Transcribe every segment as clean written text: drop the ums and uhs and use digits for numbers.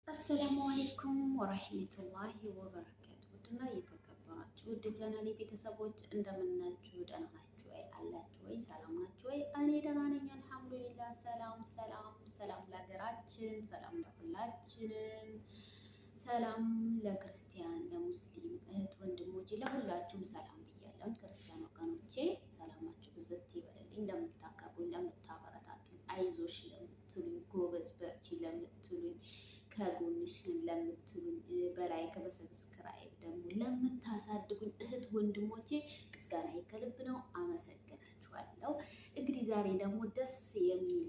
አሰላሙ አለይኩም ወራህመቱላሂ ወበረካቱ። ውድና የተከበራችሁ ውድ ቻናሌ ቤተሰቦች እንደምናችሁ፣ ደህና ናችሁ ወይ? አላችሁ ወይ? ሰላም ናችሁ ወይ? እኔ ደህና ነኝ አልሐምዱሊላህ። ሰላም ሰላም ሰላም ለሀገራችን፣ ሰላም ለሁላችንም፣ ሰላም ለክርስቲያን ለሙስሊም እህት ወንድሞቼ ለሁላችሁም ሰላም ብያለሁ። ክርስቲያን ወገኖቼ ሰላማችሁ ብዝት ይበልልኝ። እንደምታከብሩኝ፣ እንደምታበረታቱኝ፣ አይዞሽ ለምትሉኝ፣ ጎበዝ በርቺ ለምትሉኝ፣ ከጎንሽን ለምትሉኝ፣ በላይክ በሰብስክራይብ ደግሞ ለምታሳድጉኝ እህት ወንድሞቼ ምስጋና ከልብ ነው። አመሰግናችኋለሁ። እንግዲህ ዛሬ ደግሞ ደስ የሚል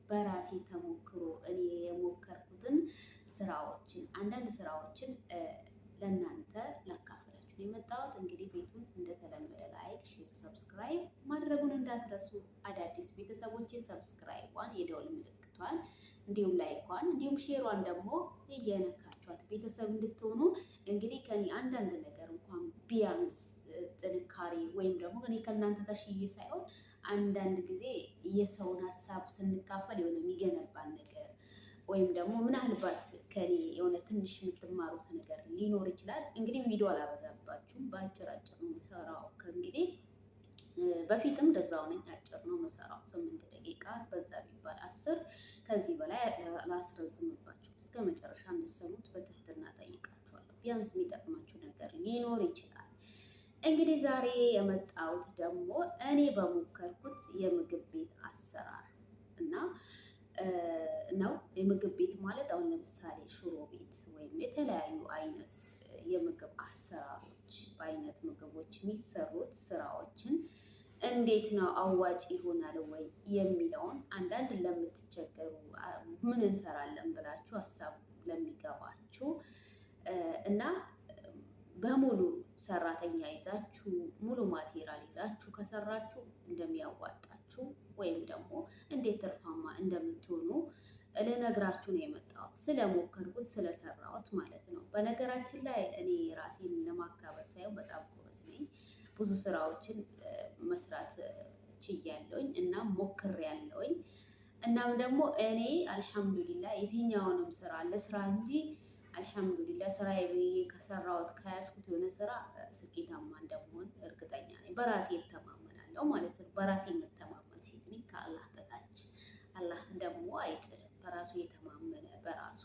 በራሴ ተሞክሮ እኔ የሞከርኩትን ስራዎችን አንዳንድ ስራዎችን ለእናንተ ላካፍላችሁ ነው የመጣሁት። እንግዲህ ቤቱን እንደተለመደ ላይክ፣ ሼር፣ ሰብስክራይብ ማድረጉን እንዳትረሱ። አዳዲስ ቤተሰቦቼ ሰብስክራይቧን የደወል ምልክቷን እንዲሁም ላይኳን እንዲሁም ሼሯን ደግሞ እየነካችኋት ቤተሰብ እንድትሆኑ እንግዲህ ከኔ አንዳንድ ነገር እንኳን ቢያንስ ጥንካሬ ወይም ደግሞ እኔ ከእናንተ ተሽዬ ሳይሆን አንዳንድ ጊዜ የሰውን ሀሳብ ስንካፈል የሆነ የሚገነባን ነገር ወይም ደግሞ ምናልባት ከኔ የሆነ ትንሽ የምትማሩት ነገር ሊኖር ይችላል። እንግዲህ ቪዲዮ አላበዛባችሁም፣ በአጭር አጭር ነው የምሰራው። ከእንግዲህ በፊትም እንደዛው ነኝ፣ አጭር ነው የምሰራው። 8 ደቂቃ በዛ ቢባል 10፣ ከዚህ በላይ ላስረዝምባችሁ እስከ መጨረሻ እንድትሰሙት በትህትና ጠይቃችኋለሁ። ቢያንስ የሚጠቅማችሁ ነገር ሊኖር ይችላል። እንግዲህ ዛሬ የመጣሁት ደግሞ እኔ በሞከርኩት የምግብ ቤት አሰራር እና ነው። የምግብ ቤት ማለት አሁን ለምሳሌ ሽሮ ቤት ወይም የተለያዩ አይነት የምግብ አሰራሮች በአይነት ምግቦች የሚሰሩት ስራዎችን እንዴት ነው አዋጭ ይሆናል ወይ የሚለውን አንዳንድ ለምትቸገሩ ምን እንሰራለን ብላችሁ ሀሳብ ለሚገባችሁ እና በሙሉ ሰራተኛ ይዛችሁ ሙሉ ማቴሪያል ይዛችሁ ከሰራችሁ እንደሚያዋጣችሁ ወይም ደግሞ እንዴት ትርፋማ እንደምትሆኑ ልነግራችሁ ነው የመጣሁት። ስለሞከርኩት ስለሰራሁት ማለት ነው። በነገራችን ላይ እኔ ራሴን ለማካበት ሳይሆን በጣም ጎበዝ ነኝ። ብዙ ስራዎችን መስራት ችያለሁኝ እና ሞክሬያለሁኝ። እናም ደግሞ እኔ አልሐምዱሊላ የትኛውንም ስራ ለስራ እንጂ አልሐምዱሊላ ስራዬ ብዬ ከሰራሁት ከያዝኩት የሆነ ስራ ስኬታማ እንደምሆን እርግጠኛ ነኝ። በራሴ እተማመናለሁ ማለት ነው። በራሴ የምተማመን ሴት ነኝ ከአላህ በታች። አላህ ደግሞ አይጥልም። በራሱ የተማመነ በራሱ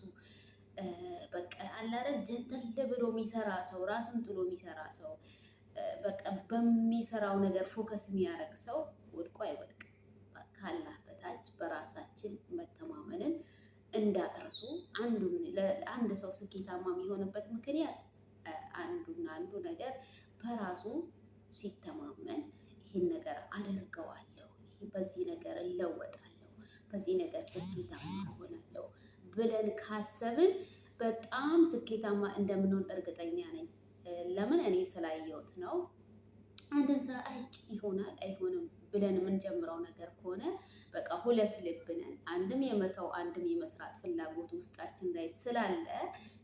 በቃ አላረግ ጀንተል ብሎ የሚሰራ ሰው፣ ራሱን ጥሎ የሚሰራ ሰው፣ በቃ በሚሰራው ነገር ፎከስ የሚያደርግ ሰው ወድቆ አይወድቅም። ከአላህ በታች በራሳችን መተማመንን እንዳትረሱ። አንድ ሰው ስኬታማ የሚሆንበት ምክንያት አንዱ ነገር በራሱ ሲተማመን ይህን ነገር አደርገዋለሁ፣ በዚህ ነገር እለወጣለሁ፣ በዚህ ነገር ስኬታማ እሆናለሁ ብለን ካሰብን በጣም ስኬታማ እንደምንሆን እርግጠኛ ነኝ። ለምን እኔ ስላየሁት ነው። አንድን ስራ ይሆናል አይሆንም ብለን የምንጀምረው ነገር ከሆነ በቃ ሁለት ልብ ነን። አንድም የመተው አንድም የመስራት ፍላጎት ውስጣችን ላይ ስላለ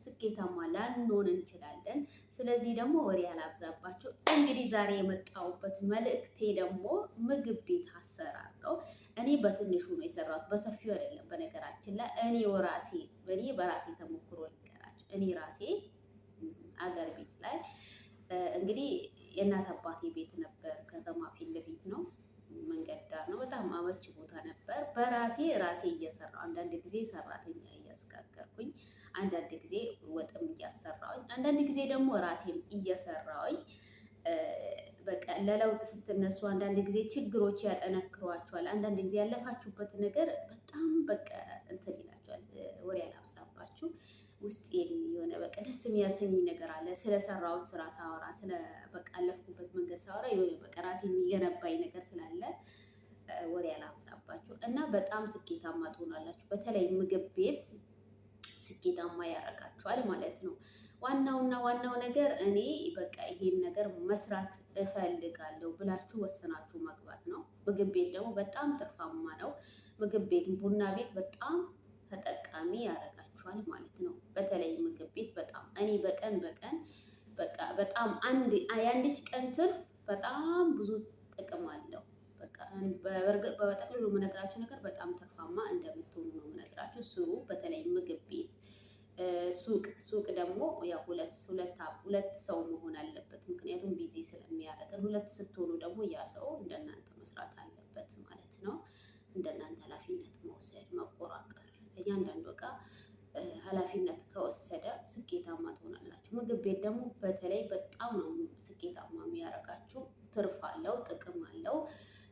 ስኬታማ ላንሆን እንችላለን። ስለዚህ ደግሞ ወሬ ያላብዛባቸው። እንግዲህ ዛሬ የመጣሁበት መልእክቴ ደግሞ ምግብ ቤት አሰራር ነው። እኔ በትንሹ ነው የሰራሁት፣ በሰፊው አይደለም። በነገራችን ላይ እኔ በራሴ ተሞክሮ ልንገራችሁ። እኔ ራሴ አገር ቤት ላይ እንግዲህ የእናት አባቴ ቤት ነበር። ከተማ ፊት ለፊት ነው፣ መንገድ ዳር ነው። በጣም አመች ቦታ ነበር። ራሴ እየሰራሁ አንዳንድ ጊዜ ሰራተኛ እያስጋገርኩኝ፣ አንዳንድ ጊዜ ወጥም እያሰራሁኝ፣ አንዳንድ ጊዜ ደግሞ ራሴም እየሰራሁኝ በቃ ለለውጥ ስትነሱ አንዳንድ ጊዜ ችግሮች ያጠነክሯቸዋል። አንዳንድ ጊዜ ያለፋችሁበት ነገር በጣም በቃ እንትን ይላችኋል። ወሬ አላብዛባችሁ። ውስጥ የሆነ በቃ ደስ የሚያሰኝ ነገር አለ። ስለሰራሁት ስራ ሳወራ፣ በቃ ያለፍኩበት መንገድ ሳወራ የሆነ በቃ ራሴ የሚገነባኝ ነገር ስላለ ወሬ አላብዛባችሁ እና በጣም ስኬታማ ትሆናላችሁ። በተለይ ምግብ ቤት ስኬታማ ያደርጋችኋል ማለት ነው። ዋናው ነገር እኔ በቃ ይሄን ነገር መስራት እፈልጋለሁ ብላችሁ ወስናችሁ መግባት ነው። ምግብ ቤት ደግሞ በጣም ትርፋማ ነው። ምግብ ቤት፣ ቡና ቤት በጣም ተጠቃሚ ያደርጋችኋል ማለት ነው። በተለይ ምግብ ቤት በጣም እኔ በቀን በቃ በጣም የአንዲት ቀን ትርፍ በጣም ብዙ ጥቅም አለው። በቃ በጠቅላላ የምነግራችሁ ነገር በጣም ትርፋማ እንደምትሆኑ ነው የምነግራችሁ። ስሩ። በተለይ ምግብ ቤት ሱቅ ደግሞ ያው ሁለት ሰው መሆን አለበት። ምክንያቱም ቢዚ ስለሚያደርገን፣ ሁለት ስትሆኑ ደግሞ ያ ሰው እንደናንተ መስራት አለበት ማለት ነው። እንደናንተ ኃላፊነት መውሰድ፣ መቆራቀር፣ እያንዳንዱ እቃ ኃላፊነት ከወሰደ ስኬታማ ትሆናላችሁ። ምግብ ቤት ደግሞ በተለይ በጣም ነው ስኬታማ የሚያደርጋችሁ። ትርፍ አለው፣ ጥቅም አለው።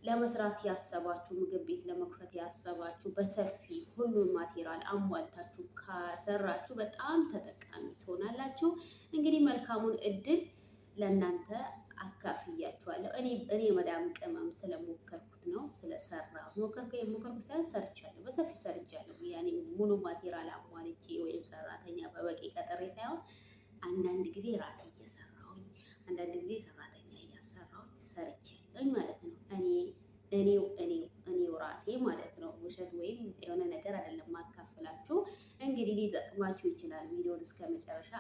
ለመስራት ያሰባችሁ ምግብ ቤት ለመክፈት ያሰባችሁ በሰፊ ሁሉን ማቴሪያል አሟልታችሁ ከሰራችሁ በጣም ተጠቃሚ ትሆናላችሁ። እንግዲህ መልካሙን እድል ለእናንተ አካፍያችኋለሁ። እኔ መዳም ቅመም ስለሞከርኩት ነው ስለሰራሁ ሞከርኩ ሳይሆን ሰርቻለሁ፣ በሰፊ ሰርቻለሁ። ያኔ ሙሉ ማቴሪያል አሟልቼ ወይም ሰራተኛ በበቂ ቀጠሬ ሳይሆን አንዳንድ ጊዜ ራሴ እየሰራሁኝ፣ አንዳንድ ጊዜ ሰራተኛ እያሰራሁኝ ሰርቻለሁ ማለት ነው። እኔው ራሴ ማለት ነው። ውሸት ወይም የሆነ ነገር አይደለም ማካፈላችሁ። እንግዲህ ሊጠቅማችሁ ይችላል። ቪዲዮን እስከ መጨረሻ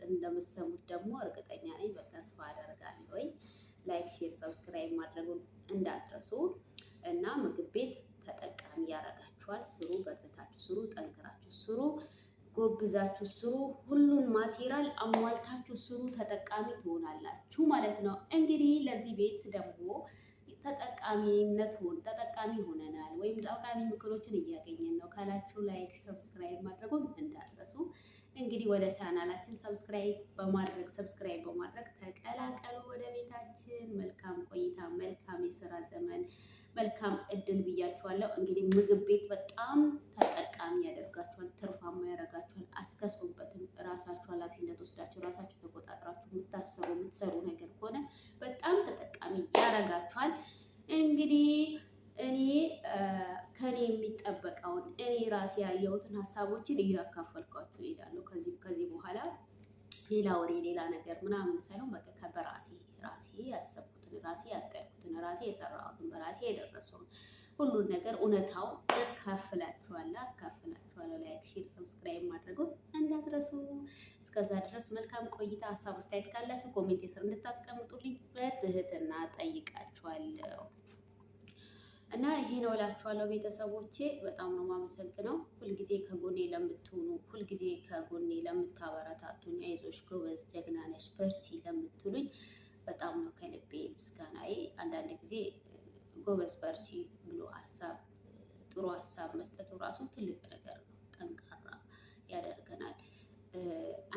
እንደምትሰሙት ደግሞ እርግጠኛ ነኝ፣ በተስፋ አደርጋለሁ። ላይክ፣ ሼር፣ ሰብስክራይብ ማድረጉን እንዳትረሱ እና ምግብ ቤት ተጠቃሚ ያደርጋችኋል። ስሩ፣ በርትታችሁ ስሩ፣ ጠንክራችሁ ስሩ፣ ጎብዛችሁ ስሩ፣ ሁሉን ማቴሪያል አሟልታችሁ ስሩ፣ ተጠቃሚ ትሆናላችሁ ማለት ነው። እንግዲህ ለዚህ ቤት ደግሞ ተጠቃሚ ሆነናል ወይም ጠቃሚ ምክሮችን እያገኘን ነው ካላችሁ ላይክ ሰብስክራይብ ማድረጉን እንዳትረሱ። እንግዲህ ወደ ቻናላችን ሰብስክራይብ በማድረግ ተቀላቀሉ ወደ ቤታችን። መልካም ቆይታ፣ መልካም የስራ ዘመን፣ መልካም እድል ብያችኋለሁ። እንግዲህ ምግብ ቤት በጣም ተጠቃሚ ያደርጋችኋል፣ ትርፋማ ያደርጋችኋል። አትከስሩበትም። ራሳችሁ ኃላፊነት ወስዳችሁ ራሳችሁ ተቆጣጥራችሁ የምትሰሩ ነገር ከሆነ በጣም ተጠቃሚ ያደርጋችኋል። እንግዲህ ከኔ የሚጠበቀውን እኔ ራሴ ያየሁትን ሀሳቦችን እያካፈልኳችሁ እሄዳለሁ። ከዚህ በኋላ ሌላ ወሬ ሌላ ነገር ምናምን ሳይሆን በቃ በራሴ ያሰብኩትን፣ ራሴ ያቀድኩትን፣ ራሴ የሰራሁትን፣ በራሴ የደረሰውን ሁሉን ነገር እውነታውን አካፍላችኋለሁ። ላይክ፣ ሼር፣ ሰብስክራይብ ማድረጉን እንዳትረሱ። እስከዛ ድረስ መልካም ቆይታ። ሀሳብ አስተያየት ካላችሁ ኮሜንት ስር እንድታስቀምጡልኝ በትህትና ጠይቃችኋለሁ። እና ይሄ ነው እላችኋለሁ ቤተሰቦቼ። በጣም ነው የማመሰግነው ሁልጊዜ ከጎኔ ለምትሆኑ፣ ሁልጊዜ ከጎኔ ለምታበረታቱኝ፣ አይዞሽ፣ ጎበዝ፣ ጀግና ነሽ፣ በርቺ ለምትሉኝ በጣም ነው ከልቤ ምስጋናዬ። አንዳንድ ጊዜ ጎበዝ በርቺ ብሎ ጥሩ ሀሳብ መስጠቱ ራሱ ትልቅ ነገር ነው። ጠንካራ ያደርገናል።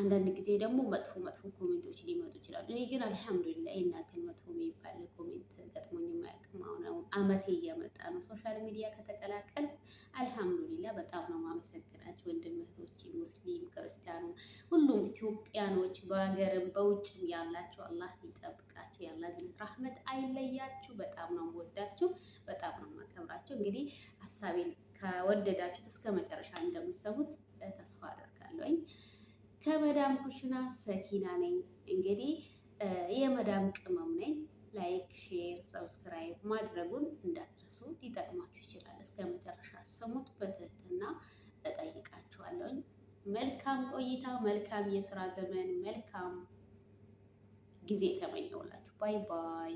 አንዳንድ ጊዜ ደግሞ መጥፎ ኮሜንቶች ሊመጡ ይችላሉ። እኔ ግን አልሐምዱሊላህ ይሄን ያክል መጥፎ የሚባል ኮሜንት ገጥሞኝ የማያውቅም። አሁን አመቴ እየመጣ ነው ሶሻል ሚዲያ ከተቀላቀል። አልሐምዱሊላህ በጣም ነው ማመሰግናችሁ ወንድም እህቶቼ፣ ሙስሊም ክርስቲያኑ፣ ሁሉም ኢትዮጵያኖች በሀገርም በውጭም ያላችሁ አላህ ይጠብቃችሁ። የአላህ ዝነት ረህመት አይለያችሁ። በጣም ነው የምወዳችሁ፣ በጣም ነው የማከብራችሁ። እንግዲህ ሀሳቤን ከወደዳችሁት እስከ መጨረሻ እንደምትሰሙት ተስፋ አደርጋለሁኝ። ከመዳም ኩሽና ሰኪና ነኝ። እንግዲህ የመዳም ቅመም ነኝ። ላይክ፣ ሼር፣ ሰብስክራይብ ማድረጉን እንዳትረሱ። ሊጠቅማችሁ ይችላል። እስከ መጨረሻ ስሙት፣ በትህትና እጠይቃችኋለሁኝ። መልካም ቆይታ፣ መልካም የስራ ዘመን፣ መልካም ጊዜ ተመኘውላችሁ። ባይ ባይ።